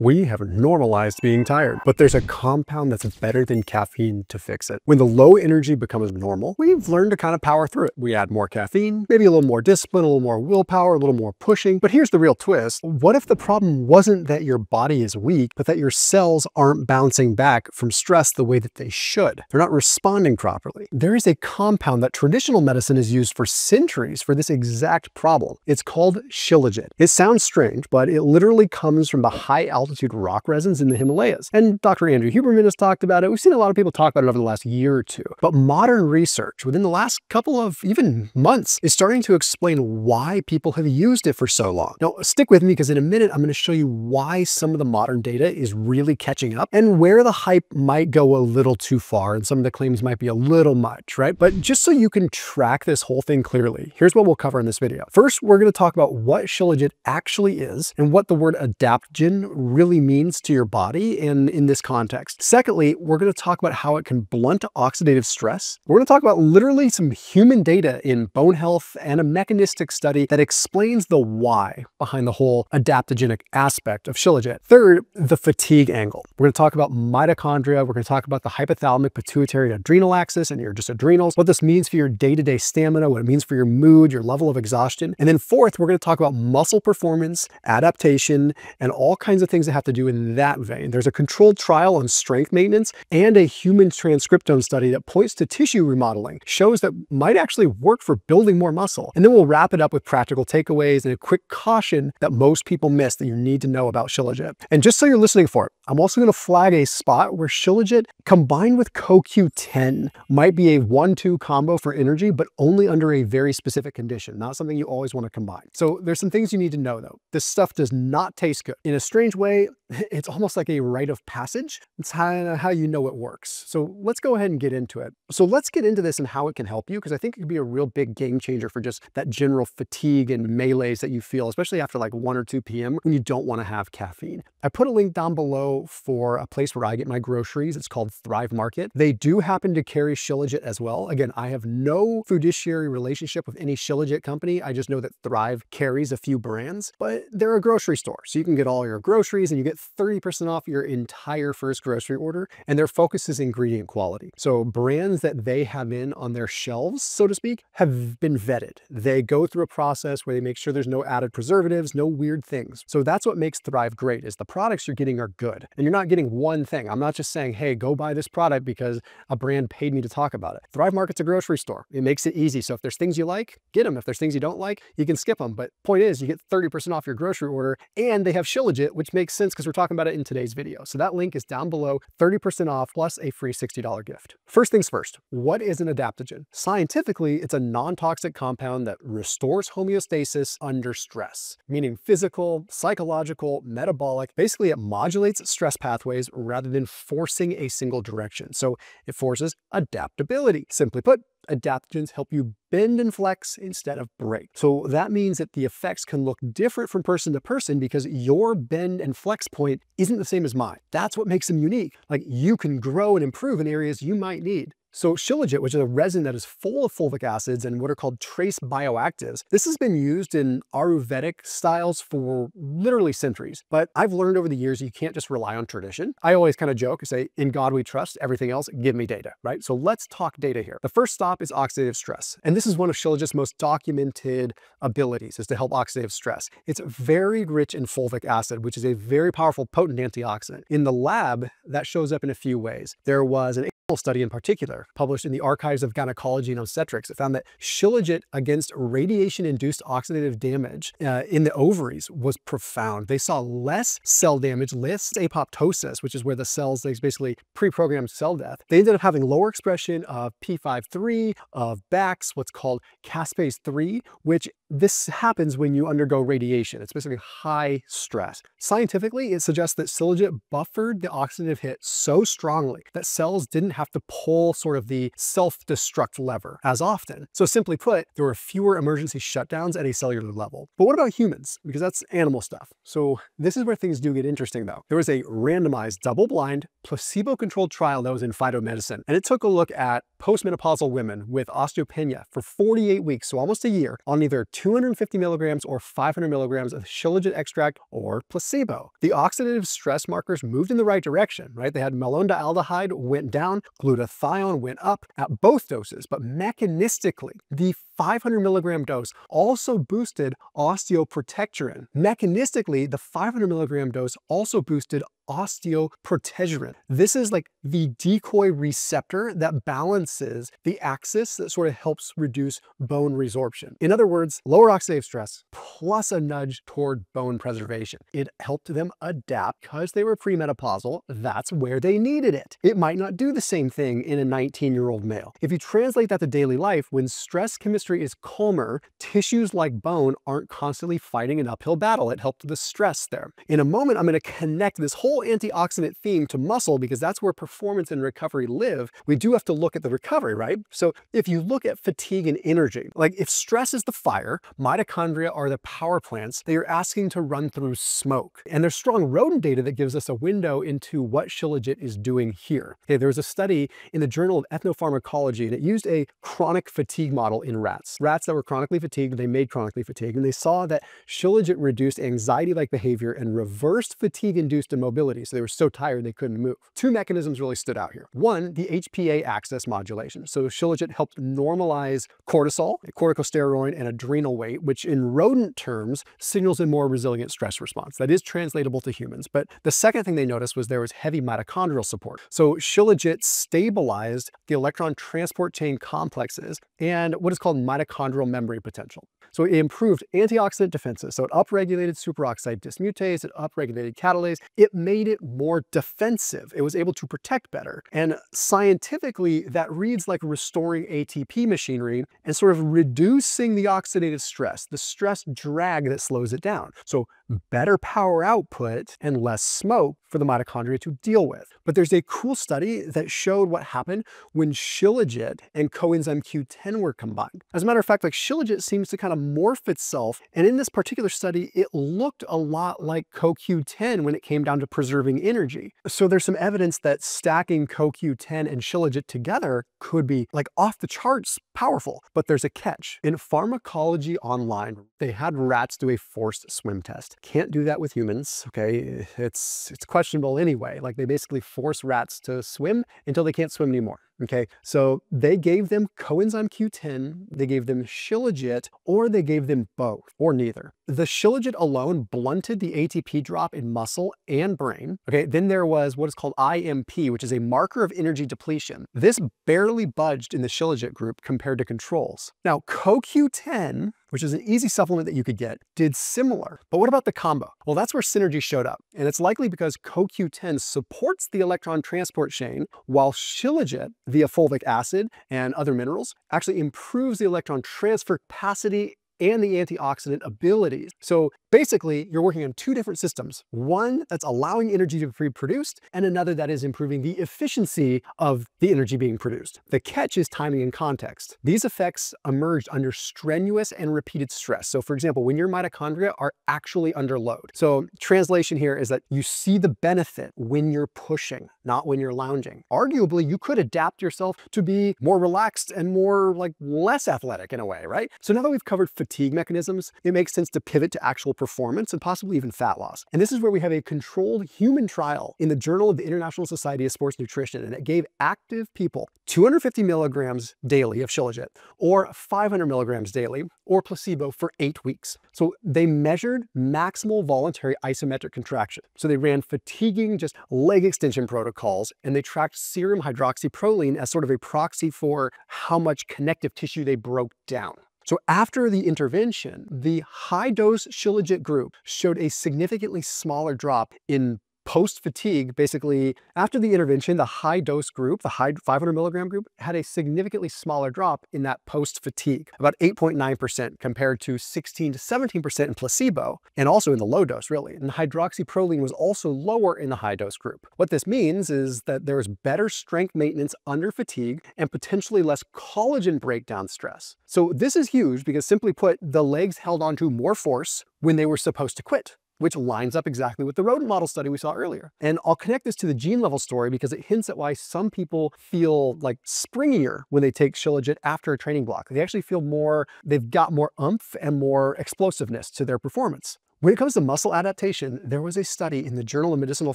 We have normalized being tired, but there's a compound that's better than caffeine to fix it. When the low energy becomes normal, we've learned to kind of power through it. We add more caffeine, maybe a little more discipline, a little more willpower, a little more pushing. But here's the real twist. What if the problem wasn't that your body is weak, but that your cells aren't bouncing back from stress the way that they should? They're not responding properly. There is a compound that traditional medicine has used for centuries for this exact problem. It's called Shilajit. It sounds strange, but it literally comes from the high altitude rock resins in the Himalayas. And Dr. Andrew Huberman has talked about it. We've seen a lot of people talk about it over the last year or two. But modern research within the last couple of even months is starting to explain why people have used it for so long. Now, stick with me because in a minute, I'm going to show you why some of the modern data is really catching up and where the hype might go a little too far and some of the claims might be a little much, right? But just so you can track this whole thing clearly, here's what we'll cover in this video. First, we're going to talk about what Shilajit actually is and what the word adaptogen really means to your body and in this context. Secondly, we're going to talk about how it can blunt oxidative stress. We're going to talk about literally some human data in bone health and a mechanistic study that explains the why behind the whole adaptogenic aspect of Shilajit. Third, the fatigue angle. We're going to talk about mitochondria. We're going to talk about the hypothalamic pituitary and adrenal axis and your just adrenals, what this means for your day-to-day stamina, what it means for your mood, your level of exhaustion. And then fourth, we're going to talk about muscle performance, adaptation, and all kinds of things that have to do in that vein. There's a controlled trial on strength maintenance and a human transcriptome study that points to tissue remodeling, shows that might actually work for building more muscle. And then we'll wrap it up with practical takeaways and a quick caution that most people miss that you need to know about Shilajit. And just so you're listening for it, I'm also going to flag a spot where Shilajit combined with CoQ10 might be a 1-2 combo for energy, but only under a very specific condition, not something you always want to combine. So there's some things you need to know though. This stuff does not taste good. In a strange way, it's almost like a rite of passage. It's how you know it works. So let's go ahead and get into it. So let's get into this and how it can help you, because I think it could be a real big game changer for just that general fatigue and malaise that you feel, especially after like 1 or 2 p.m. when you don't want to have caffeine. I put a link down below for a place where I get my groceries. It's called Thrive Market. They do happen to carry Shilajit as well. Again, I have no fiduciary relationship with any Shilajit company. I just know that Thrive carries a few brands, but they're a grocery store. So you can get all your groceries and you get 30% off your entire first grocery order. And their focus is ingredient quality. So brands that they have in on their shelves, so to speak, have been vetted. They go through a process where they make sure there's no added preservatives, no weird things. So that's what makes Thrive great, is the products you're getting are good. And you're not getting one thing. I'm not just saying, hey, go buy this product because a brand paid me to talk about it. Thrive Market's a grocery store. It makes it easy. So if there's things you like, get them. If there's things you don't like, you can skip them. But point is, you get 30% off your grocery order, and they have Shilajit, which makes sense because we're talking about it in today's video. So that link is down below, 30% off plus a free $60 gift. First things first, what is an adaptogen? Scientifically, it's a non-toxic compound that restores homeostasis under stress, meaning physical, psychological, metabolic. Basically, it modulates stress pathways rather than forcing a single direction. So it forces adaptability. Simply put, adaptogens help you bend and flex instead of break. So that means that the effects can look different from person to person because your bend and flex point isn't the same as mine. That's what makes them unique. Like, you can grow and improve in areas you might need. So Shilajit, which is a resin that is full of fulvic acids and what are called trace bioactives, this has been used in Ayurvedic styles for literally centuries. But I've learned over the years you can't just rely on tradition. I always kind of joke and say, in God we trust, everything else, give me data, right? So let's talk data here. The first stop is oxidative stress. And this is one of Shilajit's most documented abilities, is to help oxidative stress. It's very rich in fulvic acid, which is a very powerful, potent antioxidant. In the lab, that shows up in a few ways. There was an study in particular published in the Archives of Gynecology and Obstetrics. It found that Shilajit against radiation-induced oxidative damage in the ovaries was profound. They saw less cell damage, less apoptosis, which is where the cells, they basically pre-programmed cell death. They ended up having lower expression of P53, of BAX, what's called caspase 3, which this happens when you undergo radiation. It's basically high stress. Scientifically, it suggests that Shilajit buffered the oxidative hit so strongly that cells didn't have to pull sort of the self-destruct lever as often. So simply put, there were fewer emergency shutdowns at a cellular level. But what about humans? Because that's animal stuff. So this is where things do get interesting though. There was a randomized, double-blind, placebo-controlled trial that was in phytomedicine, and it took a look at postmenopausal women with osteopenia for 48 weeks, so almost a year, on either 250 milligrams or 500 milligrams of Shilajit extract or placebo. The oxidative stress markers moved in the right direction, right? They had malondialdehyde went down, glutathione went up at both doses, but mechanistically, the 500 milligram dose also boosted osteoprotectorin. Mechanistically, the 500 milligram dose also boosted osteoprotegerin. This is like the decoy receptor that balances the axis that sort of helps reduce bone resorption. In other words, lower oxidative stress plus a nudge toward bone preservation. It helped them adapt because they were premenopausal. That's where they needed it. It might not do the same thing in a 19-year-old male. If you translate that to daily life, when stress chemistry is calmer, tissues like bone aren't constantly fighting an uphill battle. It helped the stress there. In a moment, I'm going to connect this whole antioxidant theme to muscle because that's where performance and recovery live. We do have to look at the recovery, right? So if you look at fatigue and energy, like if stress is the fire, mitochondria are the power plants that you're asking to run through smoke. And there's strong rodent data that gives us a window into what Shilajit is doing here. Okay, there was a study in the Journal of Ethnopharmacology, and it used a chronic fatigue model in rats. Rats that were chronically fatigued, they made chronically fatigued, and they saw that Shilajit reduced anxiety-like behavior and reversed fatigue-induced immobility. So they were so tired they couldn't move. Two mechanisms really stood out here. One, the HPA axis modulation. So Shilajit helped normalize cortisol, corticosteroid, and adrenal weight, which in rodent terms signals a more resilient stress response. That is translatable to humans. But the second thing they noticed was there was heavy mitochondrial support. So Shilajit stabilized the electron transport chain complexes and what is called mitochondrial memory potential. So it improved antioxidant defenses. So it upregulated superoxide dismutase, it upregulated catalase. It made it more defensive. It was able to protect better. And scientifically, that reads like restoring ATP machinery and sort of reducing the oxidative stress, the stress drag that slows it down. So better power output and less smoke for the mitochondria to deal with. But there's a cool study that showed what happened when Shilajit and coenzyme Q10 were combined. As a matter of fact, like Shilajit seems to kind of morph itself. And in this particular study, it looked a lot like CoQ10 when it came down to preserving energy. So there's some evidence that stacking CoQ10 and Shilajit together could be like off the charts powerful. But there's a catch. In Pharmacology Online, they had rats do a forced swim test. Can't do that with humans, okay? It's questionable anyway. Like they basically force rats to swim until they can't swim anymore. Okay, so they gave them coenzyme Q10, they gave them Shilajit, or they gave them both, or neither. The Shilajit alone blunted the ATP drop in muscle and brain. Okay, then there was what is called IMP, which is a marker of energy depletion. This barely budged in the Shilajit group compared to controls. Now, CoQ10, which is an easy supplement that you could get, did similar. But what about the combo? Well, that's where synergy showed up. And it's likely because CoQ10 supports the electron transport chain, while Shilajit, via fulvic acid and other minerals, actually improves the electron transfer capacity and the antioxidant abilities. So basically, you're working on two different systems. One that's allowing energy to be produced, and another that is improving the efficiency of the energy being produced. The catch is timing and context. These effects emerged under strenuous and repeated stress. So for example, when your mitochondria are actually under load. So translation here is that you see the benefit when you're pushing, not when you're lounging. Arguably, you could adapt yourself to be more relaxed and more like less athletic in a way, right? So now that we've covered fatigue mechanisms, it makes sense to pivot to actual performance and possibly even fat loss. And this is where we have a controlled human trial in the Journal of the International Society of Sports Nutrition, and it gave active people 250 milligrams daily of Shilajit or 500 milligrams daily or placebo for 8 weeks. So they measured maximal voluntary isometric contraction. So they ran fatiguing just leg extension protocols, and they tracked serum hydroxyproline as sort of a proxy for how much connective tissue they broke down. So after the intervention, the high-dose Shilajit group showed a significantly smaller drop in post-fatigue. Basically, after the intervention, the high-dose group, the high 500 milligram group, had a significantly smaller drop in that post-fatigue, about 8.9% compared to 16 to 17% in placebo, and also in the low dose, really. And hydroxyproline was also lower in the high-dose group. What this means is that there is better strength maintenance under fatigue and potentially less collagen breakdown stress. So this is huge because, simply put, the legs held onto more force when they were supposed to quit. which lines up exactly with the rodent model study we saw earlier. And I'll connect this to the gene level story because it hints at why some people feel like springier when they take Shilajit after a training block. They actually feel more, they've got more oomph and more explosiveness to their performance. When it comes to muscle adaptation, there was a study in the Journal of Medicinal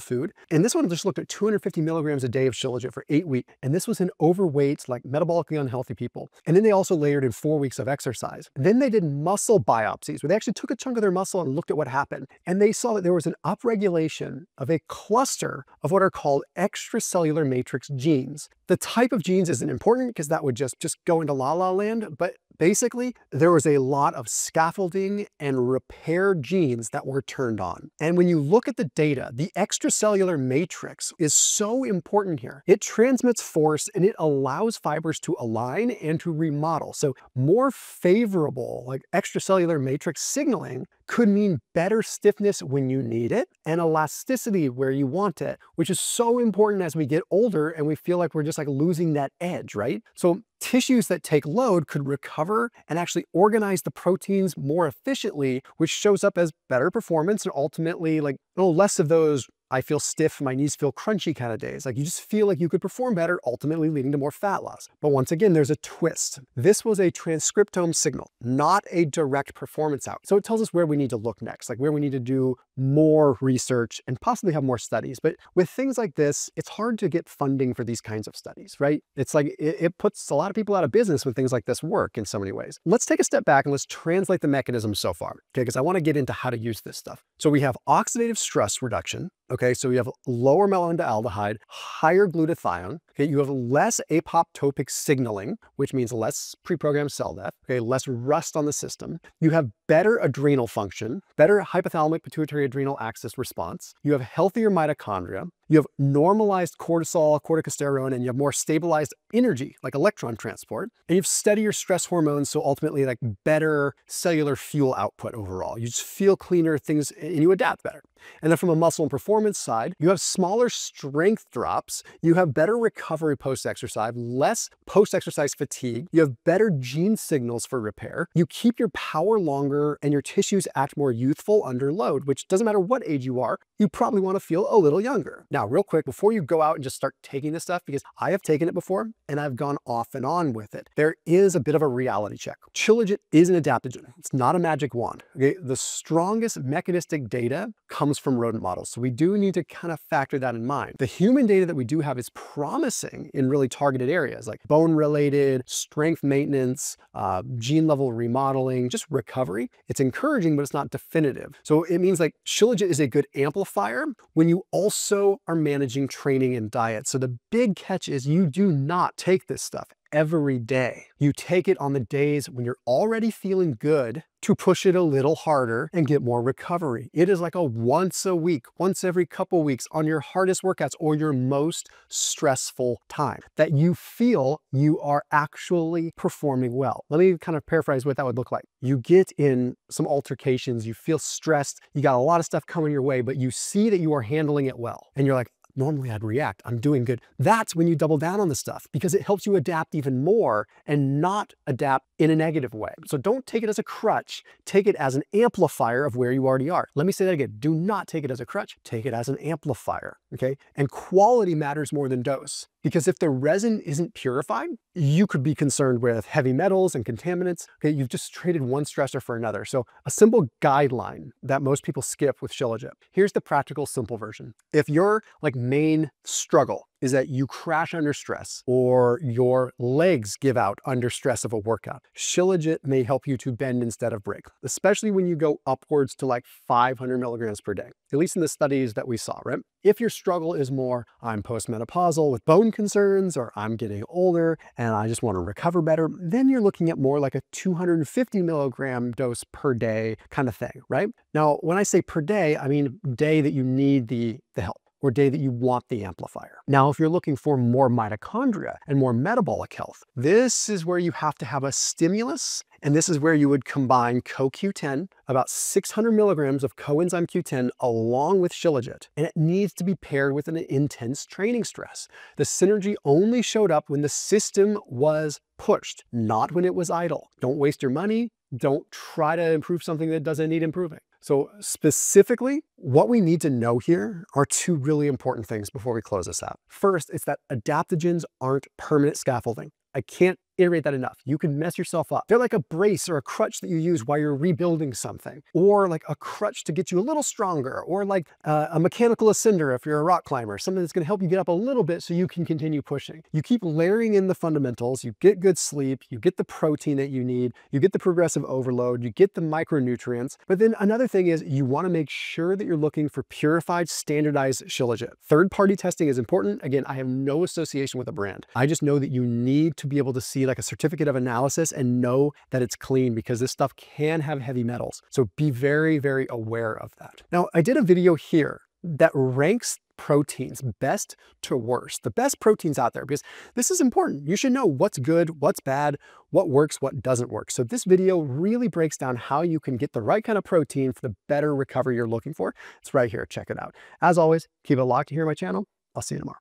Food, and this one just looked at 250 milligrams a day of Shilajit for 8 weeks, and this was in overweight, like metabolically unhealthy people. And then they also layered in 4 weeks of exercise. Then they did muscle biopsies, where they actually took a chunk of their muscle and looked at what happened. And they saw that there was an upregulation of a cluster of what are called extracellular matrix genes. The type of genes isn't important because that would just go into la-la land, but basically, there was a lot of scaffolding and repair genes that were turned on. And when you look at the data, the extracellular matrix is so important here. It transmits force and it allows fibers to align and to remodel. So more favorable, like extracellular matrix signaling could mean better stiffness when you need it and elasticity where you want it, which is so important as we get older and we feel like we're just like losing that edge, right? So tissues that take load could recover and actually organize the proteins more efficiently, which shows up as better performance and ultimately like less of those I feel stiff, my knees feel crunchy kind of days. Like you just feel like you could perform better, ultimately leading to more fat loss. But once again, there's a twist. This was a transcriptome signal, not a direct performance out. So it tells us where we need to look next, like where we need to do more research and possibly have more studies. But with things like this, it's hard to get funding for these kinds of studies, right? It's like it puts a lot of people out of business when things like this work in so many ways. Let's take a step back and let's translate the mechanism so far, okay? Because I want to get into how to use this stuff. So we have oxidative stress reduction. Okay, so you have lower malondialdehyde, higher glutathione. Okay, you have less apoptotic signaling, which means less pre-programmed cell death. Okay, less rust on the system. You have better adrenal function, better hypothalamic pituitary adrenal axis response. You have healthier mitochondria. You have normalized cortisol, corticosterone, and you have more stabilized energy, like electron transport. And you have steadier stress hormones, so ultimately like better cellular fuel output overall. You just feel cleaner, things, and you adapt better. And then from a muscle and performance side, you have smaller strength drops, you have better recovery post-exercise, less post-exercise fatigue, you have better gene signals for repair, you keep your power longer, and your tissues act more youthful under load, which doesn't matter what age you are, you probably want to feel a little younger. Now, real quick, before you go out and just start taking this stuff, because I have taken it before, and I've gone off and on with it, there is a bit of a reality check. Shilajit is an adaptogen. It's not a magic wand. Okay? The strongest mechanistic data comes from rodent models. So we do need to kind of factor that in mind. The human data that we do have is promising in really targeted areas like bone-related, strength maintenance, gene level remodeling, just recovery. It's encouraging, but it's not definitive. So it means like Shilajit is a good amplifier when you also are managing training and diet. So the big catch is you do not take this stuff every day. You take it on the days when you're already feeling good to push it a little harder and get more recovery. It is like a once a week, once every couple weeks on your hardest workouts or your most stressful time that you feel you are actually performing well. Let me kind of paraphrase what that would look like. You get in some altercations, you feel stressed, you got a lot of stuff coming your way, but you see that you are handling it well. And you're like, normally I'd react, I'm doing good. That's when you double down on the stuff because it helps you adapt even more and not adapt in a negative way. So don't take it as a crutch, take it as an amplifier of where you already are. Let me say that again. Do not take it as a crutch, take it as an amplifier, okay? And quality matters more than dose. Because if the resin isn't purified, you could be concerned with heavy metals and contaminants. Okay, you've just traded one stressor for another. So a simple guideline that most people skip with Shilajit. Here's the practical, simple version. If your main struggle is that you crash under stress or your legs give out under stress of a workout, Shilajit may help you to bend instead of break, especially when you go upwards to like 500 milligrams per day, at least in the studies that we saw, right? If your struggle is more, I'm postmenopausal with bone concerns, or I'm getting older and I just want to recover better, then you're looking at more like a 250 milligram dose per day kind of thing, right? Now, when I say per day, I mean day that you need the help, or day that you want the amplifier. Now, if you're looking for more mitochondria and more metabolic health, this is where you have to have a stimulus, and this is where you would combine CoQ10, about 600 milligrams of coenzyme Q10 along with Shilajit, and it needs to be paired with an intense training stress. The synergy only showed up when the system was pushed, not when it was idle. Don't waste your money. Don't try to improve something that doesn't need improving. So specifically, what we need to know here are two really important things before we close this out. First, it's that adaptogens aren't permanent scaffolding. I can't iterate that enough. You can mess yourself up. They're like a brace or a crutch that you use while you're rebuilding something, or like a crutch to get you a little stronger, or like a mechanical ascender if you're a rock climber, something that's going to help you get up a little bit so you can continue pushing. You keep layering in the fundamentals, you get good sleep, you get the protein that you need, you get the progressive overload, you get the micronutrients. But then another thing is you want to make sure that you're looking for purified, standardized Shilajit. Third-party testing is important. Again, I have no association with a brand. I just know that you need to be able to see like a certificate of analysis and know that it's clean, because this stuff can have heavy metals. So be very, very aware of that. Now, I did a video here that ranks proteins best to worst, the best proteins out there, because this is important. You should know what's good, what's bad, what works, what doesn't work. So this video really breaks down how you can get the right kind of protein for the better recovery you're looking for. It's right here. Check it out. As always, keep it locked here on my channel. I'll see you tomorrow.